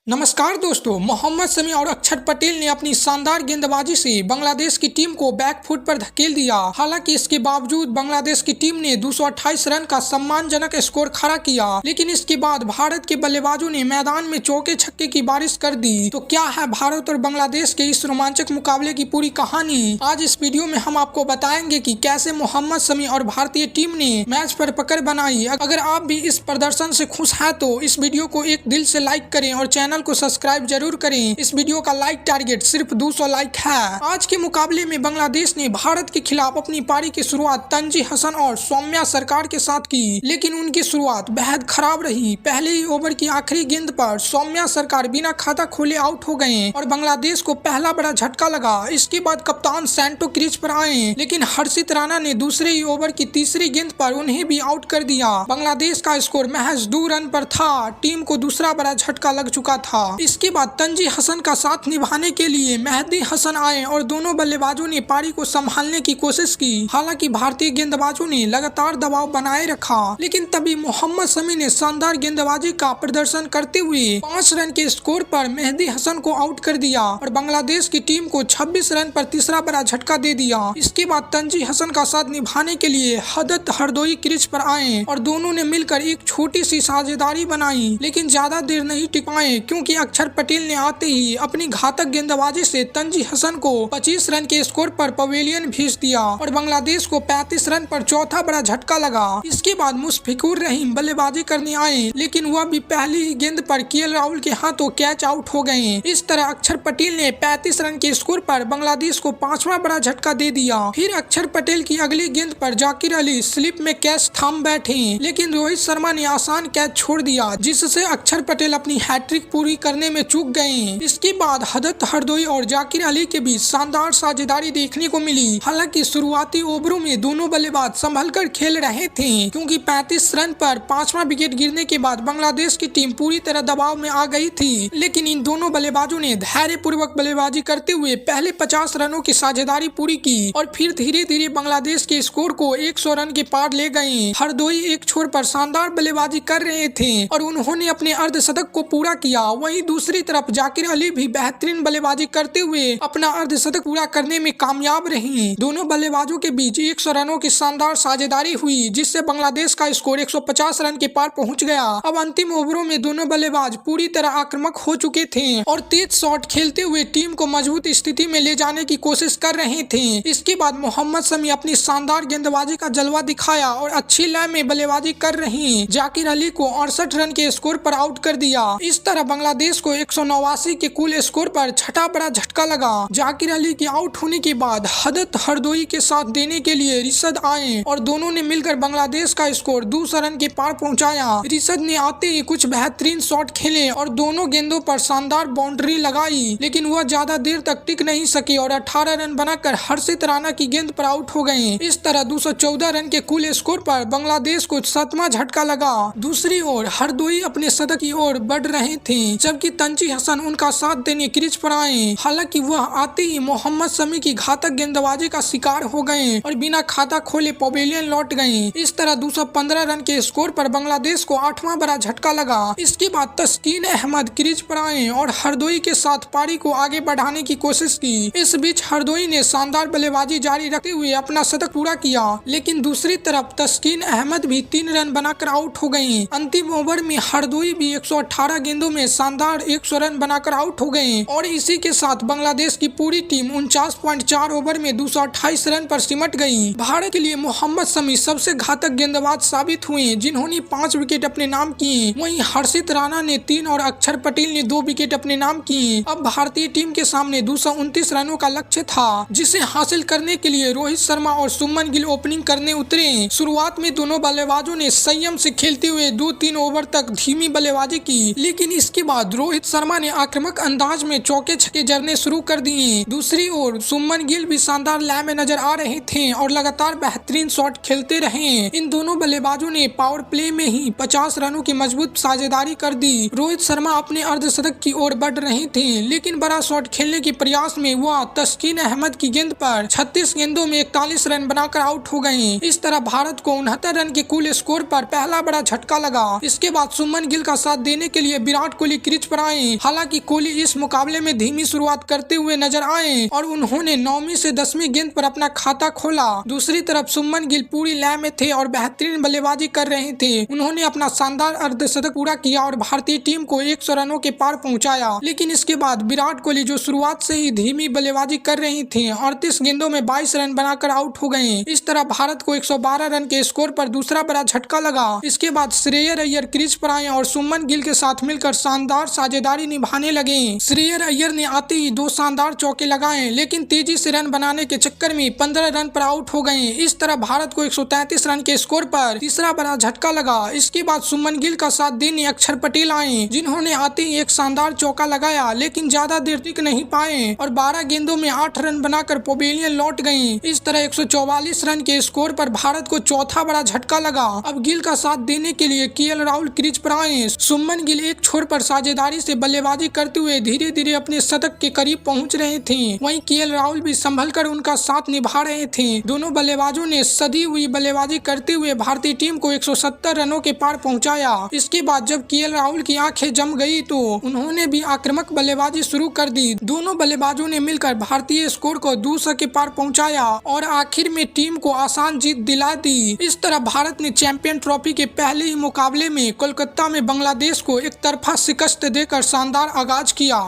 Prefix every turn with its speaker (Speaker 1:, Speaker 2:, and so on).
Speaker 1: नमस्कार दोस्तों, मोहम्मद शमी और अक्षर पटेल ने अपनी शानदार गेंदबाजी से बांग्लादेश की टीम को बैकफुट पर धकेल दिया। हालांकि इसके बावजूद बांग्लादेश की टीम ने 228 रन का सम्मानजनक स्कोर खड़ा किया, लेकिन इसके बाद भारत के बल्लेबाजों ने मैदान में चौके छक्के की बारिश कर दी। तो क्या है भारत और बांग्लादेश के इस रोमांचक मुकाबले की पूरी कहानी? आज इस वीडियो में हम आपको बताएंगे कि कैसे मोहम्मद शमी और भारतीय टीम ने मैच पर पकड़ बनाई। अगर आप भी इस प्रदर्शन से खुश हैं तो इस वीडियो को एक दिल से लाइक करें और चैनल को सब्सक्राइब जरूर करें। इस वीडियो का लाइक टारगेट सिर्फ 200 लाइक है। आज के मुकाबले में बांग्लादेश ने भारत के खिलाफ अपनी पारी की शुरुआत तंजी हसन और सौम्या सरकार के साथ की, लेकिन उनकी शुरुआत बेहद खराब रही। पहले ही ओवर की आखिरी गेंद पर सौम्या सरकार बिना खाता खोले आउट हो गए और बांग्लादेश को पहला बड़ा झटका लगा। इसके बाद कप्तान सैंटो क्रीज पर आए, लेकिन हर्षित राणा ने दूसरे ही ओवर की तीसरी गेंद पर उन्हें भी आउट कर दिया। बांग्लादेश का स्कोर महज 2 रन पर था। टीम को दूसरा बड़ा झटका लग चुका था। इसके बाद तंजी हसन का साथ निभाने के लिए मेहदी हसन आए और दोनों बल्लेबाजों ने पारी को संभालने की कोशिश की। हालांकि भारतीय गेंदबाजों ने लगातार दबाव बनाए रखा, लेकिन तभी मोहम्मद शमी ने शानदार गेंदबाजी का प्रदर्शन करते हुए 5 रन के स्कोर पर मेहदी हसन को आउट कर दिया और बांग्लादेश की टीम को 26 रन पर तीसरा बड़ा झटका दे दिया। इसके बाद तंजी हसन का साथ निभाने के लिए हदत हरदोई क्रीज पर आए और दोनों ने मिलकर एक छोटी सी साझेदारी बनाई, लेकिन ज्यादा देर नहीं टिक पाए क्योंकि अक्षर पटेल ने आते ही अपनी घातक गेंदबाजी से तंजी हसन को 25 रन के स्कोर पर पवेलियन भेज दिया और बांग्लादेश को 35 रन पर चौथा बड़ा झटका लगा। इसके बाद मुशफिकुर रहीम बल्लेबाजी करने आए, लेकिन वह भी पहली गेंद पर केएल राहुल के हाथों कैच आउट हो गए। इस तरह अक्षर पटेल ने 35 रन के स्कोर पर बांग्लादेश को 5वां बड़ा झटका दे दिया। फिर अक्षर पटेल की अगली गेंद पर जाकिर अली स्लिप में कैच थाम बैठे, लेकिन रोहित शर्मा ने आसान कैच छोड़ दिया, जिससे अक्षर पटेल अपनी हैट्रिक पूरी करने में चूक गए। इसके बाद हदत हरदोई और जाकिर अली के बीच शानदार साझेदारी देखने को मिली। हालांकि शुरुआती ओवरों में दोनों बल्लेबाज संभलकर खेल रहे थे, क्योंकि 35 रन पर 5वां विकेट गिरने के बाद बांग्लादेश की टीम पूरी तरह दबाव में आ गई थी। लेकिन इन दोनों बल्लेबाजों ने धैर्यपूर्वक बल्लेबाजी करते हुए पहले 50 रनों की साझेदारी पूरी की और फिर धीरे धीरे बांग्लादेश के स्कोर को 100 रन के पार ले गए। हरदोई एक छोर पर शानदार बल्लेबाजी कर रहे थे और उन्होंने अपने अर्धशतक को पूरा किया। वहीं दूसरी तरफ जाकिर अली भी बेहतरीन बल्लेबाजी करते हुए अपना अर्धशतक पूरा करने में कामयाब रही। दोनों बल्लेबाजों के बीच 100 रनों की शानदार साझेदारी हुई, जिससे बांग्लादेश का स्कोर 150 रन के पार पहुंच गया। अब अंतिम ओवरों में दोनों बल्लेबाज पूरी तरह आक्रामक हो चुके थे और तेज शॉट खेलते हुए टीम को मजबूत स्थिति में ले जाने की कोशिश कर रहे थे। इसके बाद मोहम्मद शमी अपनी शानदार गेंदबाजी का जलवा दिखाया और अच्छी लय में बल्लेबाजी कर रही जाकिर अली को 68 रन के स्कोर पर आउट कर दिया। इस तरह बांग्लादेश को 189 के कुल स्कोर पर छठा बड़ा झटका लगा। जाकिर अली के आउट होने के बाद हदत हरदोई के साथ देने के लिए रिशद आए और दोनों ने मिलकर बांग्लादेश का स्कोर 200 रन के पार पहुंचाया। रिशद ने आते ही कुछ बेहतरीन शॉट खेले और दोनों गेंदों पर शानदार बाउंड्री लगाई, लेकिन वह ज्यादा देर तक टिक नहीं सके और 18 रन बनाकर हर्षित राणा की गेंद पर आउट हो गए। इस तरह 214 रन के कुल स्कोर पर बांग्लादेश को 7वां झटका लगा। दूसरी ओर हरदोई अपने शतक की ओर बढ़ रहे थे, जबकि तंजी हसन उनका साथ देने क्रीज पर आए। हालांकि वह आते ही मोहम्मद शमी की घातक गेंदबाजी का शिकार हो गए और बिना खाता खोले पवेलियन लौट गए। इस तरह 215 रन के स्कोर पर बांग्लादेश को 8वां बड़ा झटका लगा। इसके बाद तस्कीन अहमद क्रीज पर आए और हरदोई के साथ पारी को आगे बढ़ाने की कोशिश की। इस बीच हरदोई ने शानदार बल्लेबाजी जारी रखते हुए अपना शतक पूरा किया, लेकिन दूसरी तरफ तस्कीन अहमद भी 3 रन बनाकर आउट हो गयी। अंतिम ओवर में हरदोई भी 118 गेंदों में शानदार 100 रन बनाकर आउट हो गए और इसी के साथ बांग्लादेश की पूरी टीम 49.4 ओवर में 228 रन पर सिमट गई। भारत के लिए मोहम्मद शमी सबसे घातक गेंदबाज साबित हुए, जिन्होंने 5 विकेट अपने नाम किए। वहीं हर्षित राणा ने 3 और अक्षर पटेल ने 2 विकेट अपने नाम किए। अब भारतीय टीम के सामने 229 रनों का लक्ष्य था, जिसे हासिल करने के लिए रोहित शर्मा और शुभमन गिल ओपनिंग करने उतरे। शुरुआत में दोनों बल्लेबाजों ने संयम से खेलते हुए 2-3 ओवर तक धीमी बल्लेबाजी की, लेकिन इसके बाद रोहित शर्मा ने आक्रामक अंदाज में चौके छक्के जड़ने शुरू कर दिए। दूसरी ओर शुभमन गिल भी शानदार लय में नजर आ रहे थे और लगातार बेहतरीन शॉट खेलते रहे। इन दोनों बल्लेबाजों ने पावर प्ले में ही 50 रनों की मजबूत साझेदारी कर दी। रोहित शर्मा अपने अर्धशतक की ओर बढ़ रहे थे, लेकिन बड़ा शॉट खेलने के प्रयास में वह तस्कीन अहमद की गेंद पर 36 गेंदों में 41 रन बनाकर आउट हो गए। इस तरह भारत को 69 रन के कुल स्कोर पर पहला बड़ा झटका लगा। इसके बाद शुभमन गिल का साथ देने के लिए विराट कोहली कोहली क्रीज पर आए। हालांकि कोहली इस मुकाबले में धीमी शुरुआत करते हुए नजर आए और उन्होंने 9वीं से 10वीं गेंद पर अपना खाता खोला। दूसरी तरफ शुभमन गिल पूरी लय में थे और बेहतरीन बल्लेबाजी कर रहे थे। उन्होंने अपना शानदार अर्धशतक पूरा किया और भारतीय टीम को 100 रनों के पार पहुंचाया। लेकिन इसके बाद विराट कोहली जो शुरुआत से ही धीमी बल्लेबाजी कर रही थे 38 गेंदों में 22 रन बनाकर आउट हो गए। इस तरह भारत को 112 रन के स्कोर पर दूसरा बड़ा झटका लगा। इसके बाद श्रेयस अय्यर क्रीज पर आए और शुभमन गिल के साथ मिलकर शानदार साझेदारी निभाने लगे। श्रेयस अय्यर ने आते ही 2 शानदार चौके लगाए, लेकिन तेजी से रन बनाने के चक्कर में 15 रन पर आउट हो गए। इस तरह भारत को 133 रन के स्कोर पर तीसरा बड़ा झटका लगा। इसके बाद शुभमन गिल का साथ देने अक्षर पटेल आए, जिन्होंने आते ही एक शानदार चौका लगाया, लेकिन ज्यादा देर टिक नहीं पाए और 12 गेंदों में 8 रन बनाकर पवेलियन लौट गए। इस तरह 144 रन के स्कोर पर भारत को चौथा बड़ा झटका लगा। अब गिल का साथ देने के लिए केएल राहुल क्रीज पर आए। शुभमन गिल एक छोर पर साझेदारी से बल्लेबाजी करते हुए धीरे धीरे अपने शतक के करीब पहुंच रहे थे। वहीं केएल राहुल भी संभल कर उनका साथ निभा रहे थे। दोनों बल्लेबाजों ने सदी हुई बल्लेबाजी करते हुए भारतीय टीम को 170 रनों के पार पहुंचाया। इसके बाद जब केएल राहुल की आंखें जम गई तो उन्होंने भी आक्रामक बल्लेबाजी शुरू कर दी। दोनों बल्लेबाजों ने मिलकर भारतीय स्कोर को 200 के पार पहुंचाया और आखिर में टीम को आसान जीत दिला दी। इस तरह भारत ने चैंपियन ट्रॉफी के पहले ही मुकाबले में कोलकाता में बांग्लादेश को एक तरफा शिकस्त देकर शानदार आगाज किया।